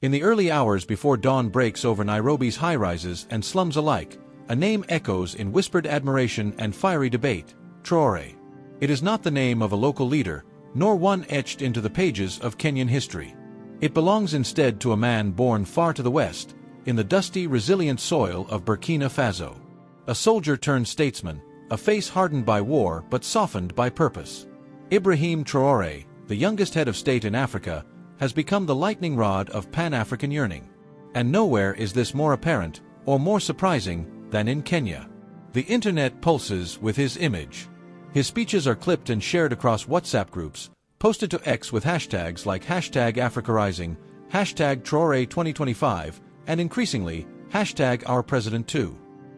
In the early hours before dawn breaks over Nairobi's high-rises and slums alike, a name echoes in whispered admiration and fiery debate: Traoré. It is not the name of a local leader, nor one etched into the pages of Kenyan history. It belongs instead to a man born far to the west, in the dusty, resilient soil of Burkina Faso. A soldier turned statesman, a face hardened by war but softened by purpose. Ibrahim Traoré, the youngest head of state in Africa, has become the lightning rod of Pan-African yearning. And nowhere is this more apparent, or more surprising, than in Kenya. The internet pulses with his image. His speeches are clipped and shared across WhatsApp groups, posted to X with hashtags like #AfricaRising, #Traoré2025, and increasingly, #OurPresident2.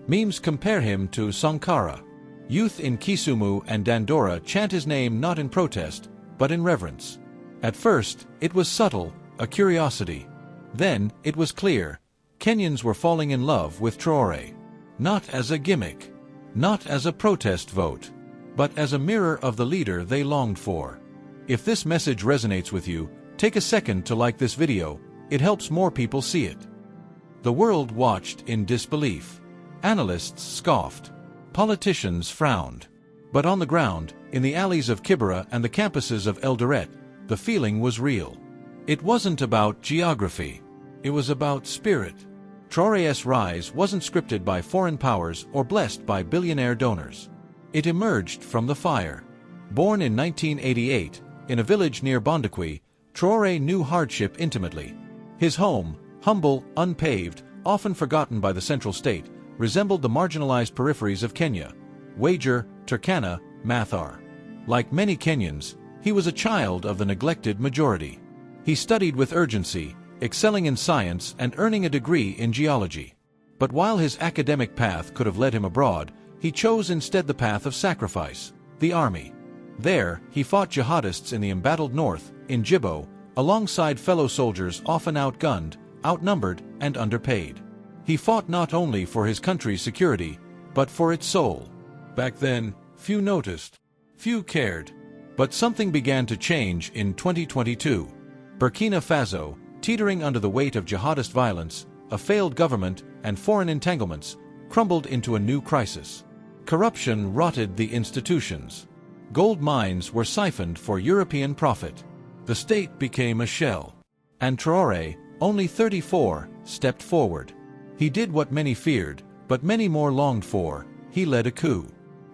Memes compare him to Sankara. Youth in Kisumu and Dandora chant his name not in protest, but in reverence. At first, it was subtle, a curiosity. Then, it was clear. Kenyans were falling in love with Traoré. Not as a gimmick, not as a protest vote, but as a mirror of the leader they longed for. If this message resonates with you, take a second to like this video. It helps more people see it. The world watched in disbelief. Analysts scoffed. Politicians frowned. But on the ground, in the alleys of Kibera and the campuses of Eldoret, the feeling was real. It wasn't about geography. It was about spirit. Traoré's rise wasn't scripted by foreign powers or blessed by billionaire donors. It emerged from the fire. Born in 1988, in a village near Bondakwi, Traoré knew hardship intimately. His home, humble, unpaved, often forgotten by the central state, resembled the marginalized peripheries of Kenya: Wajir, Turkana, Mathar. Like many Kenyans, he was a child of the neglected majority. He studied with urgency, excelling in science and earning a degree in geology. But while his academic path could have led him abroad, he chose instead the path of sacrifice: the army. There, he fought jihadists in the embattled north, in Jibo, alongside fellow soldiers often outgunned, outnumbered, and underpaid. He fought not only for his country's security, but for its soul. Back then, few noticed, few cared. But something began to change in 2022. Burkina Faso, teetering under the weight of jihadist violence, a failed government, and foreign entanglements, crumbled into a new crisis. Corruption rotted the institutions. Gold mines were siphoned for European profit. The state became a shell. And Traoré, only 34, stepped forward. He did what many feared, but many more longed for. He led a coup.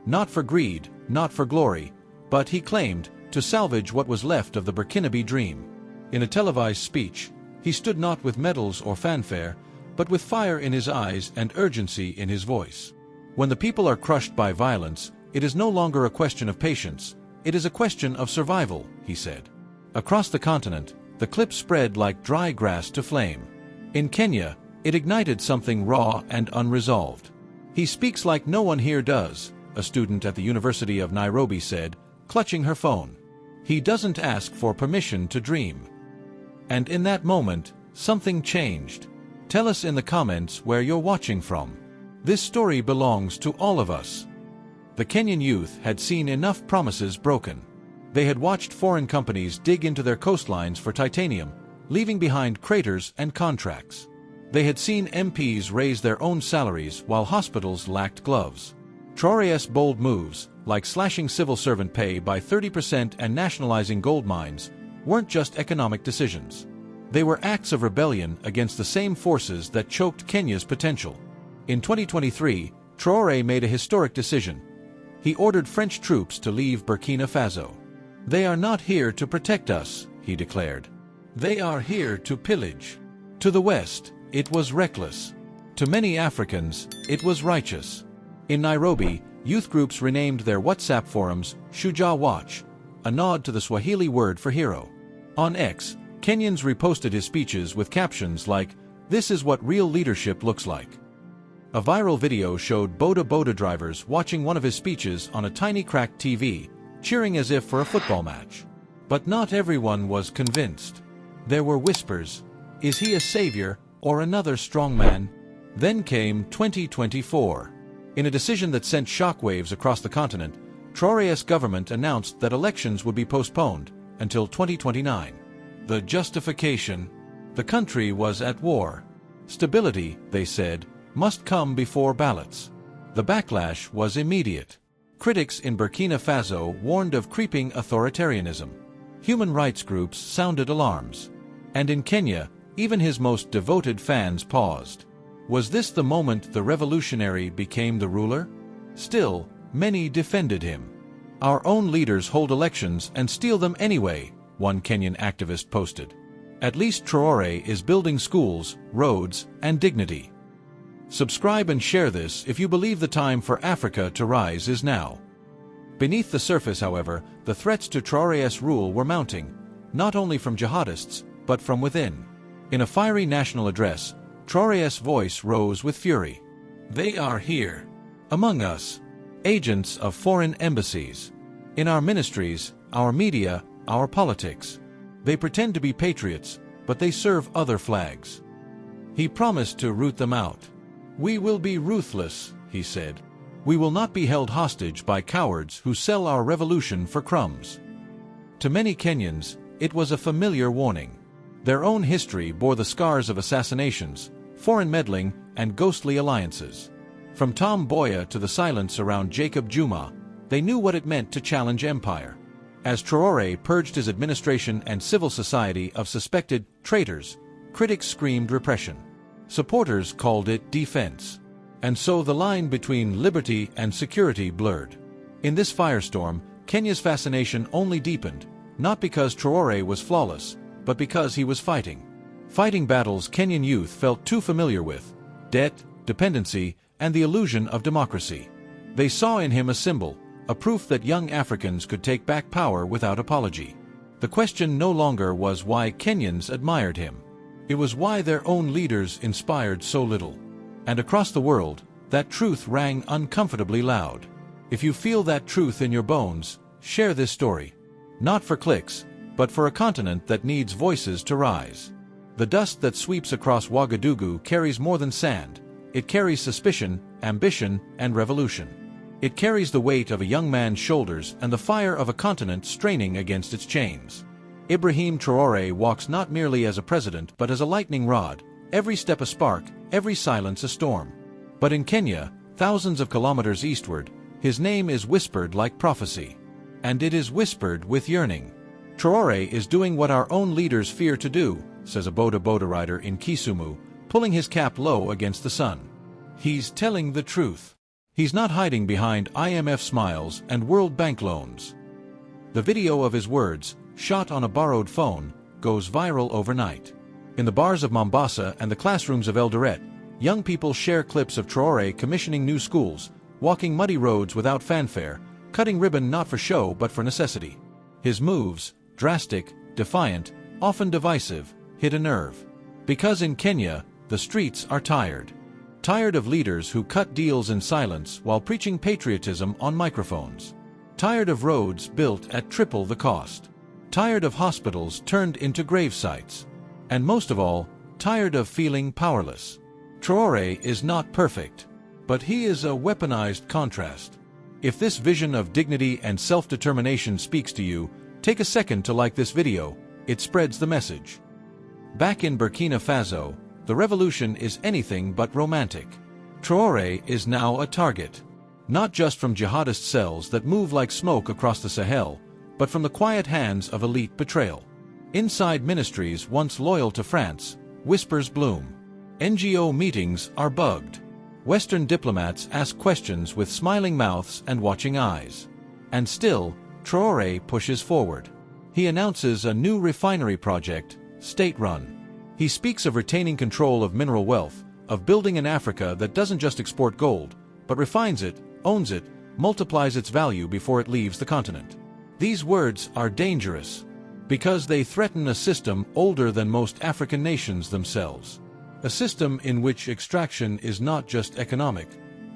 Not for greed, not for glory, but he claimed to salvage what was left of the Burkinabe dream. In a televised speech, he stood not with medals or fanfare, but with fire in his eyes and urgency in his voice. When the people are crushed by violence, it is no longer a question of patience, it is a question of survival, he said. Across the continent, the clip spread like dry grass to flame. In Kenya, it ignited something raw and unresolved. "He speaks like no one here does," a student at the University of Nairobi said, clutching her phone. "He doesn't ask for permission to dream." And in that moment, something changed. Tell us in the comments where you're watching from. This story belongs to all of us. The Kenyan youth had seen enough promises broken. They had watched foreign companies dig into their coastlines for titanium, leaving behind craters and contracts. They had seen MPs raise their own salaries while hospitals lacked gloves. Traoré's bold moves, like slashing civil servant pay by 30% and nationalizing gold mines, weren't just economic decisions. They were acts of rebellion against the same forces that choked Kenya's potential. In 2023, Traoré made a historic decision. He ordered French troops to leave Burkina Faso. "They are not here to protect us," he declared. "They are here to pillage." To the West, it was reckless. To many Africans, it was righteous. In Nairobi, youth groups renamed their WhatsApp forums Shujaa Watch, a nod to the Swahili word for hero. On X, Kenyans reposted his speeches with captions like, "This is what real leadership looks like." A viral video showed boda drivers watching one of his speeches on a tiny cracked TV, cheering as if for a football match. But not everyone was convinced. There were whispers. Is he a savior or another strongman? Then came 2024. In a decision that sent shockwaves across the continent, Traoré's government announced that elections would be postponed until 2029. The justification: The country was at war. Stability, they said, must come before ballots. The backlash was immediate. Critics in Burkina Faso warned of creeping authoritarianism. Human rights groups sounded alarms. And in Kenya, even his most devoted fans paused. Was this the moment the revolutionary became the ruler? Still, many defended him. "Our own leaders hold elections and steal them anyway," one Kenyan activist posted. "At least Traoré is building schools, roads, and dignity." Subscribe and share this if you believe the time for Africa to rise is now. Beneath the surface, however, the threats to Traoré's rule were mounting, not only from jihadists, but from within. In a fiery national address, Traoré's voice rose with fury. "They are here, among us, agents of foreign embassies, in our ministries, our media, our politics. They pretend to be patriots, but they serve other flags." He promised to root them out. "We will be ruthless," he said. "We will not be held hostage by cowards who sell our revolution for crumbs." To many Kenyans, it was a familiar warning. Their own history bore the scars of assassinations, foreign meddling, and ghostly alliances. From Tom Mboya to the silence around Jacob Juma, they knew what it meant to challenge empire. As Traoré purged his administration and civil society of suspected traitors, critics screamed repression. Supporters called it defense. And so the line between liberty and security blurred. In this firestorm, Kenya's fascination only deepened, not because Traoré was flawless, but because he was fighting. Fighting battles Kenyan youth felt too familiar with: debt, dependency, and the illusion of democracy. They saw in him a symbol, a proof that young Africans could take back power without apology. The question no longer was why Kenyans admired him. It was why their own leaders inspired so little. And across the world, that truth rang uncomfortably loud. If you feel that truth in your bones, share this story. Not for clicks, but for a continent that needs voices to rise. The dust that sweeps across Ouagadougou carries more than sand. It carries suspicion, ambition, and revolution. It carries the weight of a young man's shoulders and the fire of a continent straining against its chains. Ibrahim Traoré walks not merely as a president but as a lightning rod, every step a spark, every silence a storm. But in Kenya, thousands of kilometers eastward, his name is whispered like prophecy. And it is whispered with yearning. "Traoré is doing what our own leaders fear to do," says a boda rider in Kisumu, pulling his cap low against the sun. "He's telling the truth. He's not hiding behind IMF smiles and World Bank loans." The video of his words, shot on a borrowed phone, goes viral overnight. In the bars of Mombasa and the classrooms of Eldoret, young people share clips of Traoré commissioning new schools, walking muddy roads without fanfare, cutting ribbon not for show but for necessity. His moves, drastic, defiant, often divisive, hit a nerve. Because in Kenya, the streets are tired. Tired of leaders who cut deals in silence while preaching patriotism on microphones. Tired of roads built at triple the cost. Tired of hospitals turned into grave sites. And most of all, tired of feeling powerless. Traoré is not perfect, but he is a weaponized contrast. If this vision of dignity and self-determination speaks to you, take a second to like this video. It spreads the message. Back in Burkina Faso, the revolution is anything but romantic. Traoré is now a target. Not just from jihadist cells that move like smoke across the Sahel, but from the quiet hands of elite betrayal. Inside ministries once loyal to France, whispers bloom. NGO meetings are bugged. Western diplomats ask questions with smiling mouths and watching eyes. And still, Traoré pushes forward. He announces a new refinery project, state-run. He speaks of retaining control of mineral wealth, of building an Africa that doesn't just export gold, but refines it, owns it, multiplies its value before it leaves the continent. These words are dangerous, because they threaten a system older than most African nations themselves. A system in which extraction is not just economic,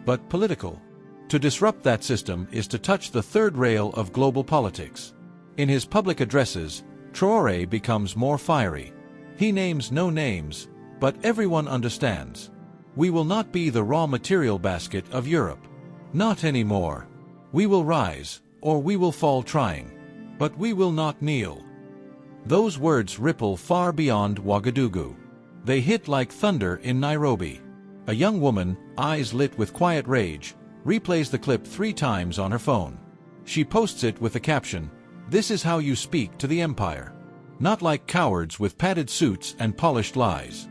but political. To disrupt that system is to touch the third rail of global politics. In his public addresses, Traoré becomes more fiery. He names no names, but everyone understands. We will not be the raw material basket of Europe. Not anymore. We will rise, or we will fall trying. But we will not kneel. Those words ripple far beyond Ouagadougou. They hit like thunder in Nairobi. A young woman, eyes lit with quiet rage, replays the clip 3 times on her phone. She posts it with the caption, "This is how you speak to the empire. Not like cowards with padded suits and polished lies."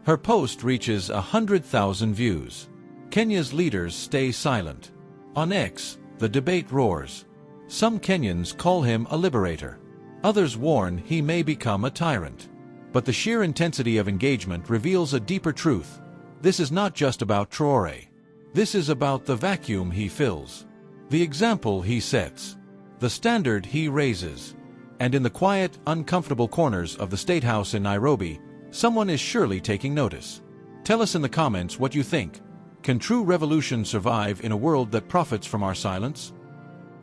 Her post reaches 100,000 views. Kenya's leaders stay silent. On X, the debate roars. Some Kenyans call him a liberator. Others warn he may become a tyrant. But the sheer intensity of engagement reveals a deeper truth. This is not just about Traoré. This is about the vacuum he fills, the example he sets, the standard he raises. And in the quiet, uncomfortable corners of the State House in Nairobi, someone is surely taking notice. Tell us in the comments what you think. Can true revolution survive in a world that profits from our silence?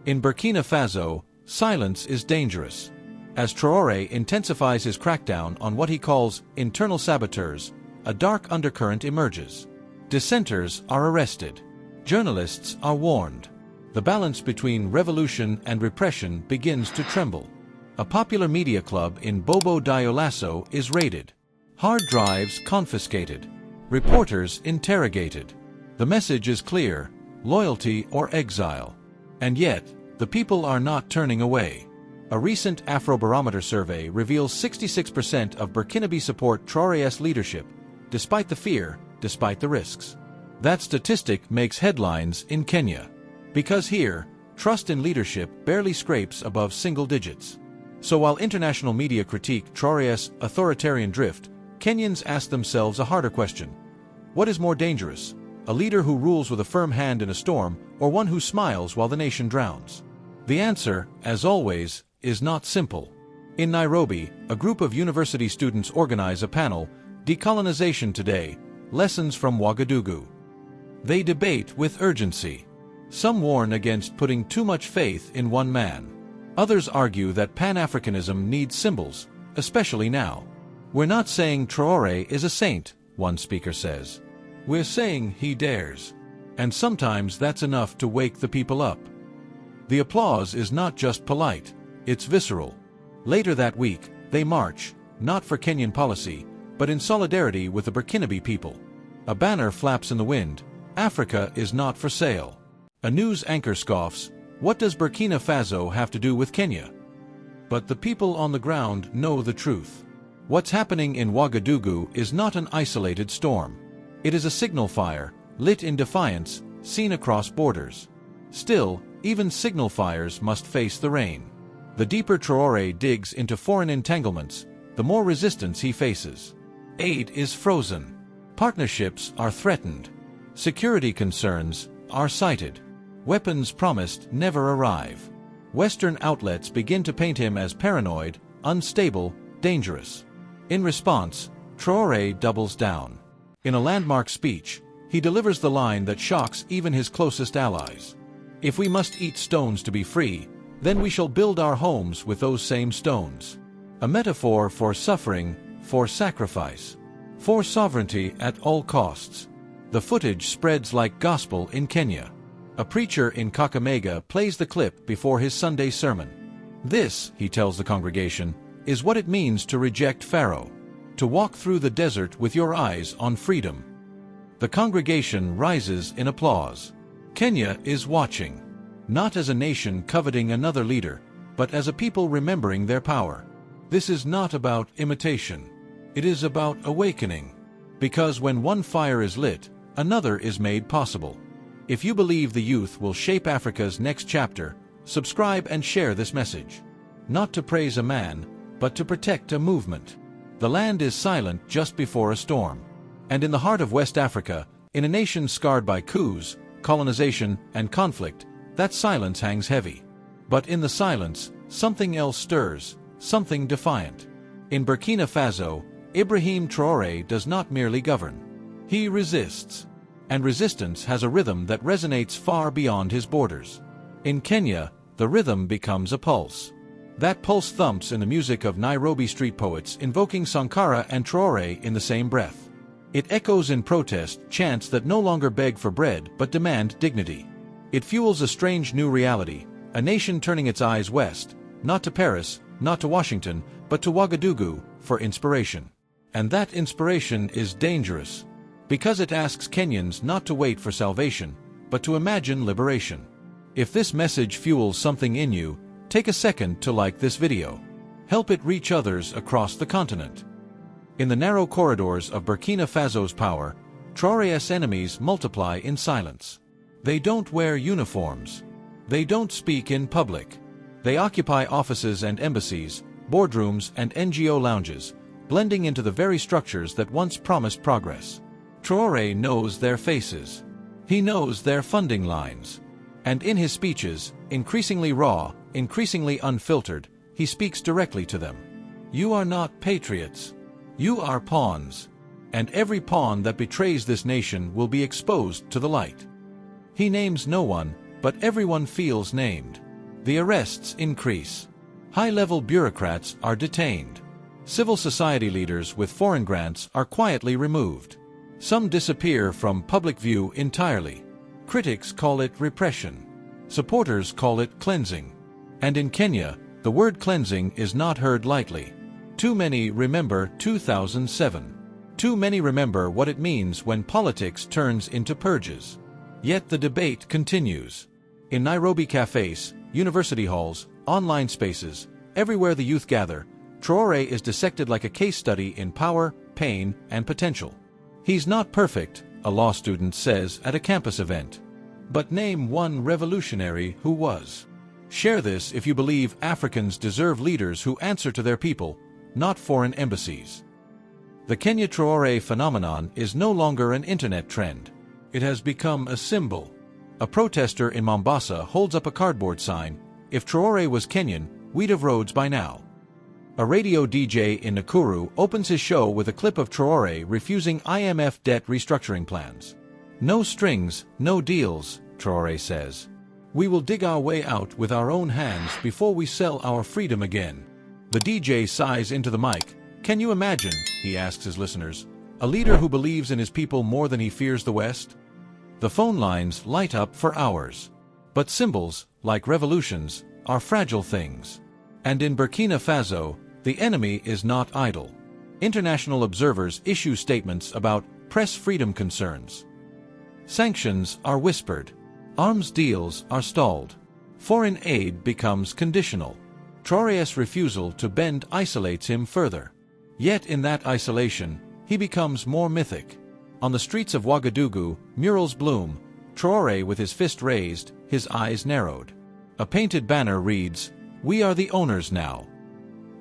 In Burkina Faso, silence is dangerous. As Traoré intensifies his crackdown on what he calls internal saboteurs, a dark undercurrent emerges. Dissenters are arrested. Journalists are warned. The balance between revolution and repression begins to tremble. A popular media club in Bobo Dioulasso is raided. Hard drives confiscated. Reporters interrogated. The message is clear: loyalty or exile. And yet, the people are not turning away. A recent Afrobarometer survey reveals 66% of Burkinabe support Traoré's leadership, despite the fear, despite the risks. That statistic makes headlines in Kenya. Because here, trust in leadership barely scrapes above single digits. So while international media critique Traoré's authoritarian drift, Kenyans ask themselves a harder question. What is more dangerous? A leader who rules with a firm hand in a storm, or one who smiles while the nation drowns? The answer, as always, is not simple. In Nairobi, a group of university students organize a panel, Decolonization Today, Lessons from Ouagadougou. They debate with urgency. Some warn against putting too much faith in one man. Others argue that Pan-Africanism needs symbols, especially now. "We're not saying Traoré is a saint," one speaker says. "We're saying he dares." And sometimes that's enough to wake the people up. The applause is not just polite, it's visceral. Later that week, they march, not for Kenyan policy, but in solidarity with the Burkinabe people. A banner flaps in the wind: "Africa is not for sale." A news anchor scoffs, "What does Burkina Faso have to do with Kenya?" But the people on the ground know the truth. What's happening in Ouagadougou is not an isolated storm. It is a signal fire, lit in defiance, seen across borders. Still, even signal fires must face the rain. The deeper Traoré digs into foreign entanglements, the more resistance he faces. Aid is frozen. Partnerships are threatened. Security concerns are cited. Weapons promised never arrive. Western outlets begin to paint him as paranoid, unstable, dangerous. In response, Traoré doubles down. In a landmark speech, he delivers the line that shocks even his closest allies. "If we must eat stones to be free, then we shall build our homes with those same stones." A metaphor for suffering, for sacrifice, for sovereignty at all costs. The footage spreads like gospel in Kenya. A preacher in Kakamega plays the clip before his Sunday sermon. "This," he tells the congregation, "is what it means to reject Pharaoh, to walk through the desert with your eyes on freedom." The congregation rises in applause. Kenya is watching, not as a nation coveting another leader, but as a people remembering their power. This is not about imitation. It is about awakening. Because when one fire is lit, another is made possible. If you believe the youth will shape Africa's next chapter, subscribe and share this message. Not to praise a man, but to protect a movement. The land is silent just before a storm. And in the heart of West Africa, in a nation scarred by coups, colonization, and conflict, that silence hangs heavy. But in the silence, something else stirs, something defiant. In Burkina Faso, Ibrahim Traoré does not merely govern. He resists. And resistance has a rhythm that resonates far beyond his borders. In Kenya, the rhythm becomes a pulse. That pulse thumps in the music of Nairobi street poets invoking Sankara and Traoré in the same breath. It echoes in protest chants that no longer beg for bread but demand dignity. It fuels a strange new reality, a nation turning its eyes west, not to Paris, not to Washington, but to Ouagadougou for inspiration. And that inspiration is dangerous, because it asks Kenyans not to wait for salvation, but to imagine liberation. If this message fuels something in you, take a second to like this video. Help it reach others across the continent. In the narrow corridors of Burkina Faso's power, Traoré's enemies multiply in silence. They don't wear uniforms. They don't speak in public. They occupy offices and embassies, boardrooms and NGO lounges, blending into the very structures that once promised progress. Traoré knows their faces. He knows their funding lines. And in his speeches, increasingly raw, increasingly unfiltered, he speaks directly to them. You are not patriots. You are pawns. And every pawn that betrays this nation will be exposed to the light. He names no one, but everyone feels named. The arrests increase. High-level bureaucrats are detained. Civil society leaders with foreign grants are quietly removed. Some disappear from public view entirely. Critics call it repression. Supporters call it cleansing. And in Kenya, the word cleansing is not heard lightly. Too many remember 2007. Too many remember what it means when politics turns into purges. Yet the debate continues. In Nairobi cafes, university halls, online spaces, everywhere the youth gather, Traoré is dissected like a case study in power, pain, and potential. He's not perfect, a law student says at a campus event. But name one revolutionary who was. Share this if you believe Africans deserve leaders who answer to their people, not foreign embassies. The Kenya Traoré phenomenon is no longer an internet trend. It has become a symbol. A protester in Mombasa holds up a cardboard sign, "If Traoré was Kenyan, we'd have roads by now." A radio DJ in Nakuru opens his show with a clip of Traoré refusing IMF debt restructuring plans. "No strings, no deals," Traoré says. "We will dig our way out with our own hands before we sell our freedom again." The DJ sighs into the mic. "Can you imagine," he asks his listeners, "a leader who believes in his people more than he fears the West?" The phone lines light up for hours. But symbols, like revolutions, are fragile things. And in Burkina Faso, the enemy is not idle. International observers issue statements about press freedom concerns. Sanctions are whispered. Arms deals are stalled. Foreign aid becomes conditional. Traoré's refusal to bend isolates him further. Yet in that isolation, he becomes more mythic. On the streets of Ouagadougou, murals bloom, Traoré with his fist raised, his eyes narrowed. A painted banner reads, "We are the owners now."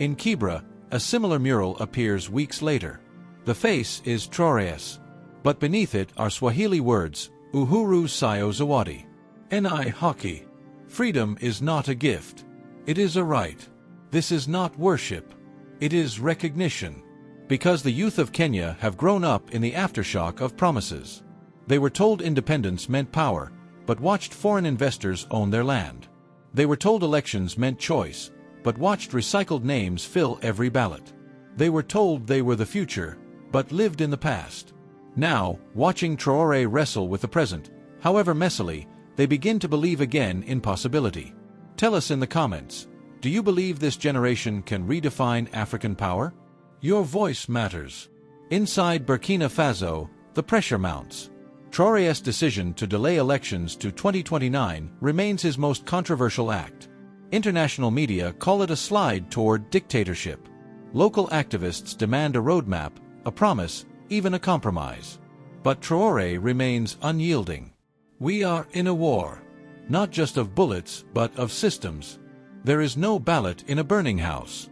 In Kibra, a similar mural appears weeks later. The face is Traoré's, but beneath it are Swahili words, Uhuru Sayo Zawadi. Ni Haki. Freedom is not a gift. It is a right. This is not worship. It is recognition. Because the youth of Kenya have grown up in the aftershock of promises. They were told independence meant power, but watched foreign investors own their land. They were told elections meant choice, but watched recycled names fill every ballot. They were told they were the future, but lived in the past. Now, watching Traoré wrestle with the present, however messily, they begin to believe again in possibility. Tell us in the comments, do you believe this generation can redefine African power? Your voice matters. Inside Burkina Faso, the pressure mounts. Traoré's decision to delay elections to 2029 remains his most controversial act. International media call it a slide toward dictatorship. Local activists demand a roadmap, a promise, even a compromise. But Traoré remains unyielding. We are in a war, not just of bullets, but of systems. There is no ballot in a burning house.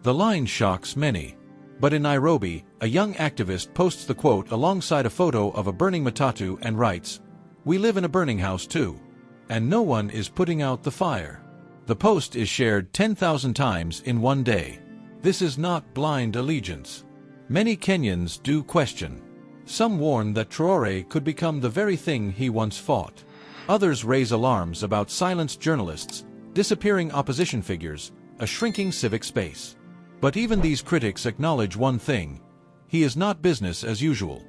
The line shocks many. But in Nairobi, a young activist posts the quote alongside a photo of a burning matatu and writes, "We live in a burning house too. And no one is putting out the fire." The post is shared 10,000 times in one day. This is not blind allegiance. Many Kenyans do question. Some warn that Traoré could become the very thing he once fought. Others raise alarms about silenced journalists, disappearing opposition figures, a shrinking civic space. But even these critics acknowledge one thing: he is not business as usual.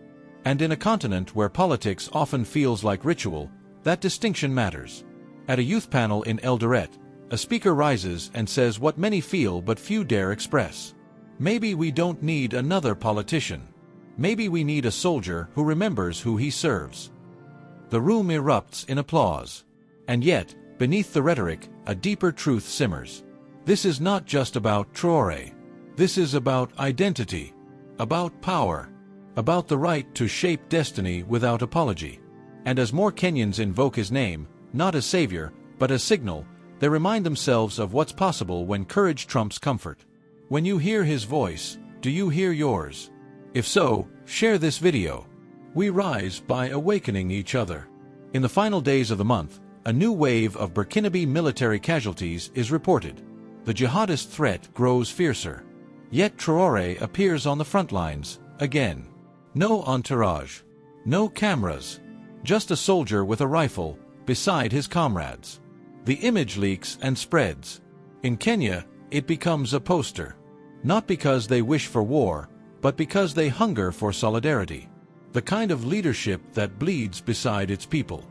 And in a continent where politics often feels like ritual, that distinction matters. At a youth panel in Eldoret, A speaker rises and says what many feel but few dare express. Maybe we don't need another politician. Maybe we need a soldier who remembers who he serves. The room erupts in applause. And yet, beneath the rhetoric, a deeper truth simmers. This is not just about Traoré. This is about identity, about power, about the right to shape destiny without apology. And as more Kenyans invoke his name, not as savior, but as signal, they remind themselves of what's possible when courage trumps comfort. When you hear his voice, do you hear yours? If so, share this video. We rise by awakening each other. In the final days of the month, a new wave of Burkinabe military casualties is reported. The jihadist threat grows fiercer. Yet Traoré appears on the front lines, again. No entourage. No cameras. Just a soldier with a rifle, beside his comrades. The image leaks and spreads. In Kenya, it becomes a poster. Not because they wish for war, but because they hunger for solidarity. The kind of leadership that bleeds beside its people.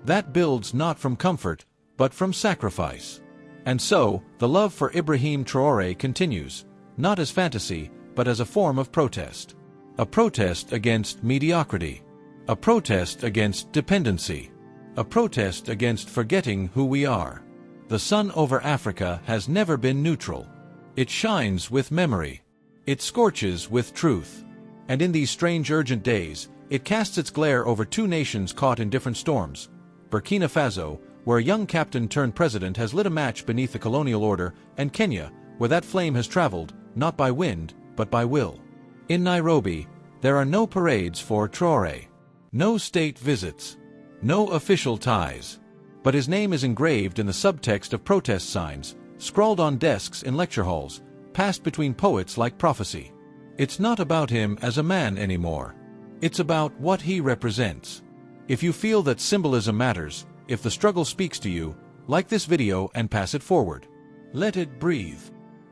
That builds not from comfort, but from sacrifice. And so, the love for Ibrahim Traoré continues, not as fantasy, but as a form of protest. A protest against mediocrity. A protest against dependency. A protest against forgetting who we are. The sun over Africa has never been neutral. It shines with memory. It scorches with truth. And in these strange urgent days, it casts its glare over two nations caught in different storms. Burkina Faso, where a young captain-turned-president has lit a match beneath the colonial order, and Kenya, where that flame has traveled, not by wind, but by will. In Nairobi, there are no parades for Traoré. No state visits. No official ties. But his name is engraved in the subtext of protest signs, scrawled on desks in lecture halls, passed between poets like prophecy. It's not about him as a man anymore. It's about what he represents. If you feel that symbolism matters, if the struggle speaks to you, like this video and pass it forward. Let it breathe.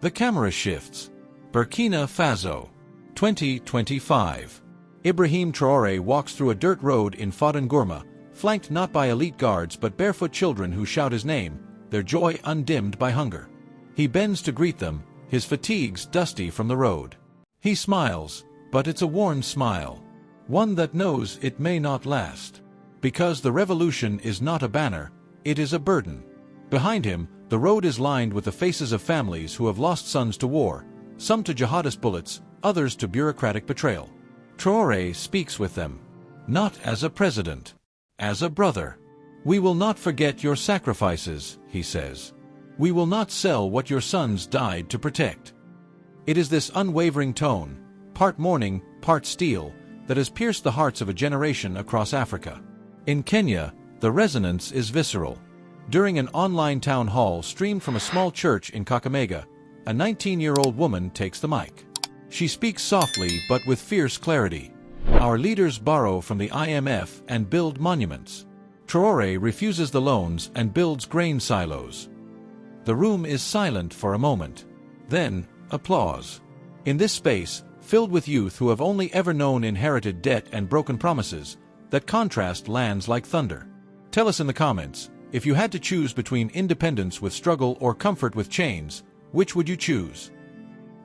The camera shifts. Burkina Faso. 2025. Ibrahim Traoré walks through a dirt road in Fadangurma, flanked not by elite guards but barefoot children who shout his name, their joy undimmed by hunger. He bends to greet them, his fatigues dusty from the road. He smiles, but it's a worn smile. One that knows it may not last. Because the revolution is not a banner, it is a burden. Behind him, the road is lined with the faces of families who have lost sons to war, some to jihadist bullets, others to bureaucratic betrayal. Traoré speaks with them. Not as a president. As a brother. We will not forget your sacrifices, he says. We will not sell what your sons died to protect. It is this unwavering tone, part mourning, part steel, that has pierced the hearts of a generation across Africa. In Kenya, the resonance is visceral. During an online town hall streamed from a small church in Kakamega, a 19-year-old woman takes the mic. She speaks softly but with fierce clarity. Our leaders borrow from the IMF and build monuments. Traoré refuses the loans and builds grain silos. The room is silent for a moment. Then, applause. In this space, filled with youth who have only ever known inherited debt and broken promises, that contrast lands like thunder. Tell us in the comments, if you had to choose between independence with struggle or comfort with chains, which would you choose?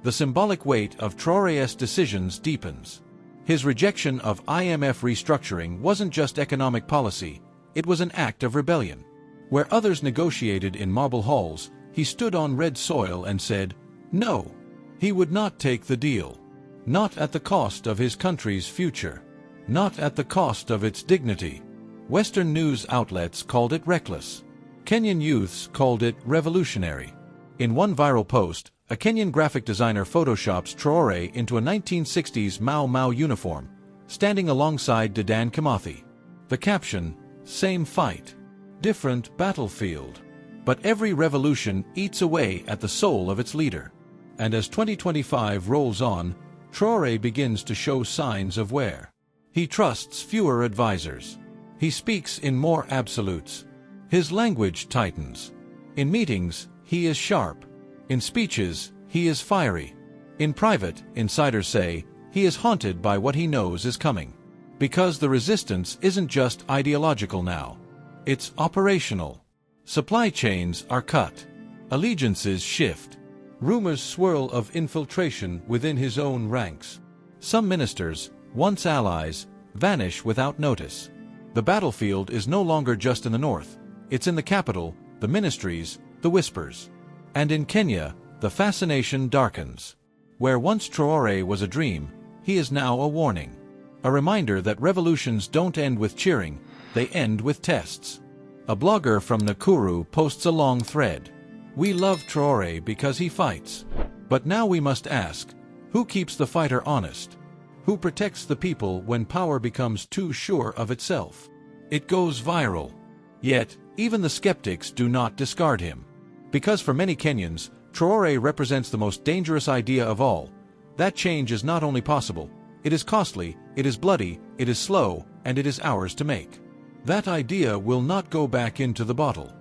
The symbolic weight of Traoré's decisions deepens. His rejection of IMF restructuring wasn't just economic policy, it was an act of rebellion. Where others negotiated in marble halls, he stood on red soil and said, no. He would not take the deal. Not at the cost of his country's future. Not at the cost of its dignity. Western news outlets called it reckless. Kenyan youths called it revolutionary. In one viral post, a Kenyan graphic designer photoshops Traoré into a 1960s Mau Mau uniform, standing alongside Dedan Kimathi. The caption, same fight, different battlefield. But every revolution eats away at the soul of its leader. And as 2025 rolls on, Traoré begins to show signs of wear. He trusts fewer advisors. He speaks in more absolutes. His language tightens. In meetings, he is sharp. In speeches, he is fiery. In private, insiders say, he is haunted by what he knows is coming. Because the resistance isn't just ideological now. It's operational. Supply chains are cut. Allegiances shift. Rumors swirl of infiltration within his own ranks. Some ministers, once allies, vanish without notice. The battlefield is no longer just in the north. It's in the capital, the ministries, the whispers. And in Kenya, the fascination darkens. Where once Traoré was a dream, he is now a warning. A reminder that revolutions don't end with cheering, they end with tests. A blogger from Nakuru posts a long thread. We love Traoré because he fights. But now we must ask, who keeps the fighter honest? Who protects the people when power becomes too sure of itself? It goes viral. Yet, even the skeptics do not discard him. Because for many Kenyans, Traoré represents the most dangerous idea of all. That change is not only possible, it is costly, it is bloody, it is slow, and it is ours to make. That idea will not go back into the bottle.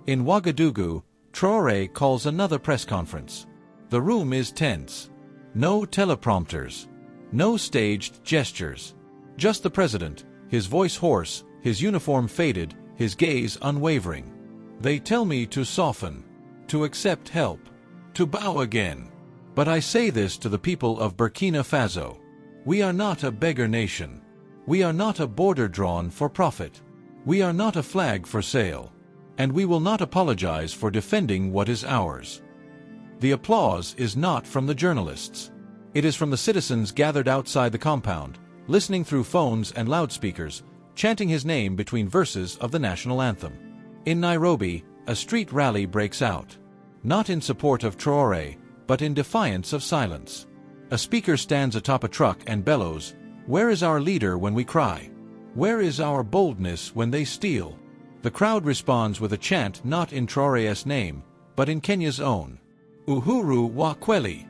In Ouagadougou, Traoré calls another press conference. The room is tense. No teleprompters. No staged gestures. Just the president, his voice hoarse, his uniform faded, his gaze unwavering. They tell me to soften, to accept help, to bow again. But I say this to the people of Burkina Faso. We are not a beggar nation. We are not a border drawn for profit. We are not a flag for sale. And we will not apologize for defending what is ours. The applause is not from the journalists. It is from the citizens gathered outside the compound, listening through phones and loudspeakers, chanting his name between verses of the national anthem. In Nairobi, a street rally breaks out. Not in support of Traoré, but in defiance of silence. A speaker stands atop a truck and bellows, "Where is our leader when we cry? Where is our boldness when they steal?" The crowd responds with a chant not in Traoré's name, but in Kenya's own. Uhuru wa kweli.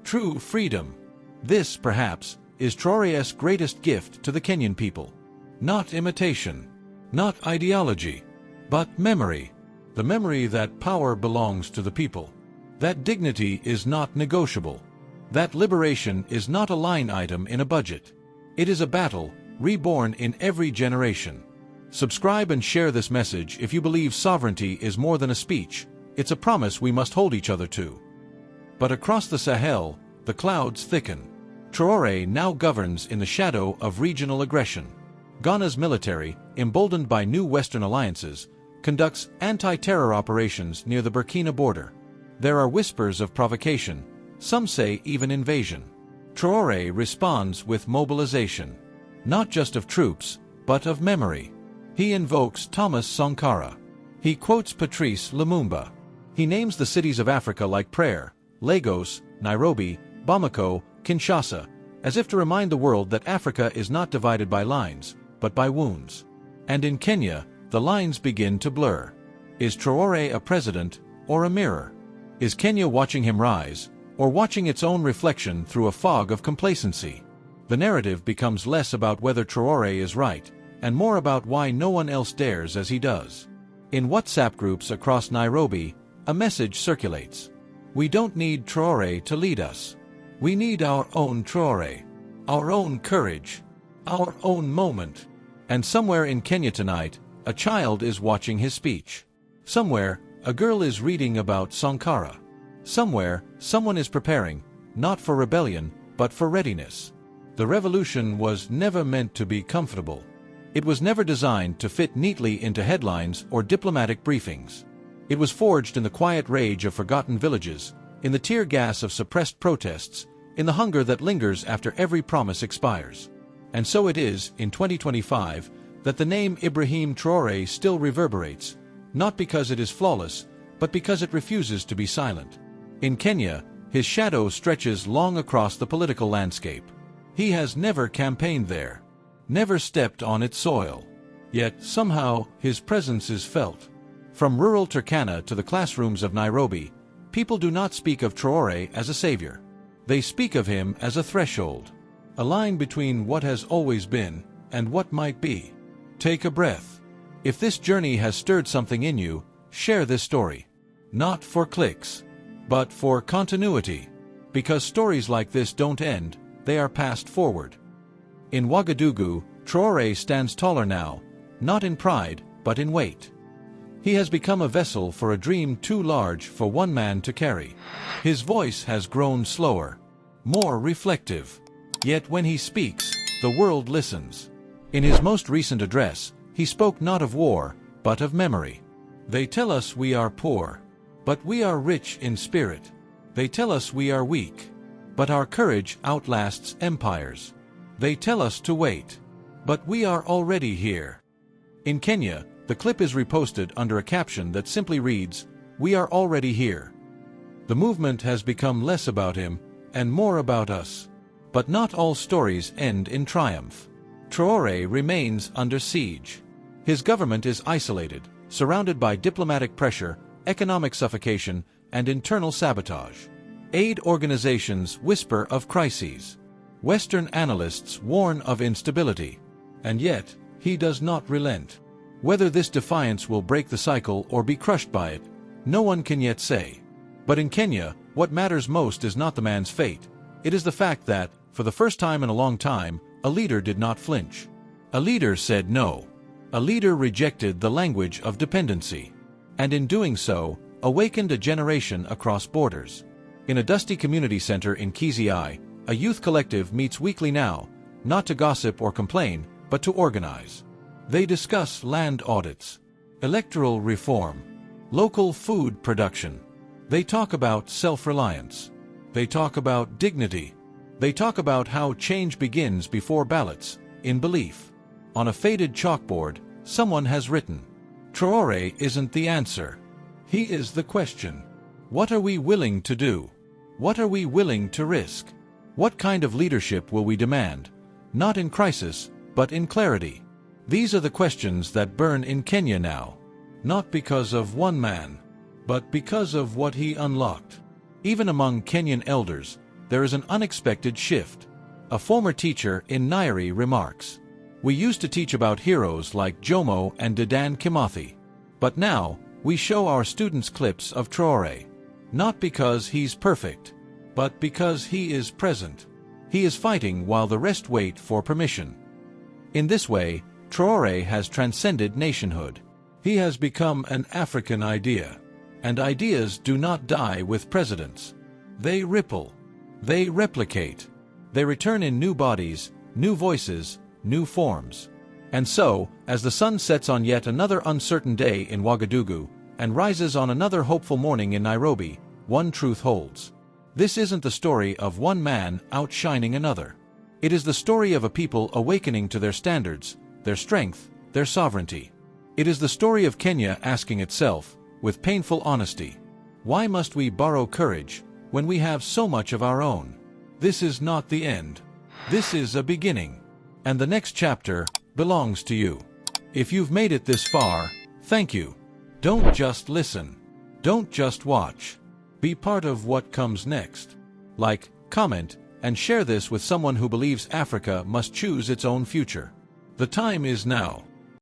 True freedom. This, perhaps, is Traoré's greatest gift to the Kenyan people. Not imitation, not ideology, but memory. The memory that power belongs to the people. That dignity is not negotiable. That liberation is not a line item in a budget. It is a battle, reborn in every generation. Subscribe and share this message if you believe sovereignty is more than a speech. It's a promise we must hold each other to. But across the Sahel, the clouds thicken. Traoré now governs in the shadow of regional aggression. Ghana's military, emboldened by new Western alliances, conducts anti-terror operations near the Burkina border. There are whispers of provocation, some say even invasion. Traoré responds with mobilization, not just of troops, but of memory. He invokes Thomas Sankara. He quotes Patrice Lumumba. He names the cities of Africa like prayer, Lagos, Nairobi, Bamako, Kinshasa, as if to remind the world that Africa is not divided by lines, but by wounds. And in Kenya, the lines begin to blur. Is Traoré a president or a mirror? Is Kenya watching him rise, or watching its own reflection through a fog of complacency? The narrative becomes less about whether Traoré is right, and more about why no one else dares as he does. In WhatsApp groups across Nairobi, a message circulates. We don't need Traoré to lead us. We need our own Traoré, our own courage, our own moment. And somewhere in Kenya tonight, a child is watching his speech. Somewhere, a girl is reading about Sankara. Somewhere, someone is preparing, not for rebellion, but for readiness. The revolution was never meant to be comfortable. It was never designed to fit neatly into headlines or diplomatic briefings. It was forged in the quiet rage of forgotten villages, in the tear gas of suppressed protests, in the hunger that lingers after every promise expires. And so it is, in 2025, that the name Ibrahim Traoré still reverberates, not because it is flawless, but because it refuses to be silent. In Kenya, his shadow stretches long across the political landscape. He has never campaigned there, never stepped on its soil. Yet, somehow, his presence is felt. From rural Turkana to the classrooms of Nairobi, people do not speak of Traoré as a savior. They speak of him as a threshold, a line between what has always been and what might be. Take a breath. If this journey has stirred something in you, share this story. Not for clicks, but for continuity. Because stories like this don't end, they are passed forward. In Ouagadougou, Traoré stands taller now, not in pride, but in weight. He has become a vessel for a dream too large for one man to carry. His voice has grown slower, more reflective. Yet when he speaks, the world listens. In his most recent address, he spoke not of war, but of memory. They tell us we are poor, but we are rich in spirit. They tell us we are weak, but our courage outlasts empires. They tell us to wait, but we are already here. In Kenya, the clip is reposted under a caption that simply reads, "We are already here." The movement has become less about him and more about us. But not all stories end in triumph. Traoré remains under siege. His government is isolated, surrounded by diplomatic pressure, economic suffocation, and internal sabotage. Aid organizations whisper of crises. Western analysts warn of instability. And yet, he does not relent. Whether this defiance will break the cycle or be crushed by it, no one can yet say. But in Kenya, what matters most is not the man's fate. It is the fact that, for the first time in a long time, a leader did not flinch. A leader said no. A leader rejected the language of dependency. And in doing so, awakened a generation across borders. In a dusty community center in Kizii, a youth collective meets weekly now, not to gossip or complain, but to organize. They discuss land audits, electoral reform, local food production. They talk about self-reliance. They talk about dignity. They talk about how change begins before ballots, in belief. On a faded chalkboard, someone has written, "Traoré isn't the answer. He is the question. What are we willing to do? What are we willing to risk? What kind of leadership will we demand? Not in crisis, but in clarity." These are the questions that burn in Kenya now. Not because of one man, but because of what he unlocked. Even among Kenyan elders, there is an unexpected shift. A former teacher in Nairobi remarks, "We used to teach about heroes like Jomo and Dedan Kimathi. But now, we show our students clips of Traoré. Not because he's perfect, but because he is present. He is fighting while the rest wait for permission." In this way, Traoré has transcended nationhood. He has become an African idea. And ideas do not die with presidents. They ripple. They replicate. They return in new bodies, new voices, new forms. And so, as the sun sets on yet another uncertain day in Ouagadougou and rises on another hopeful morning in Nairobi, one truth holds. This isn't the story of one man outshining another. It is the story of a people awakening to their standards, their strength, their sovereignty. It is the story of Kenya asking itself, with painful honesty, why must we borrow courage when we have so much of our own? This is not the end. This is a beginning. And the next chapter belongs to you. If you've made it this far, thank you. Don't just listen. Don't just watch. Be part of what comes next. Like, comment, and share this with someone who believes Africa must choose its own future. The time is now.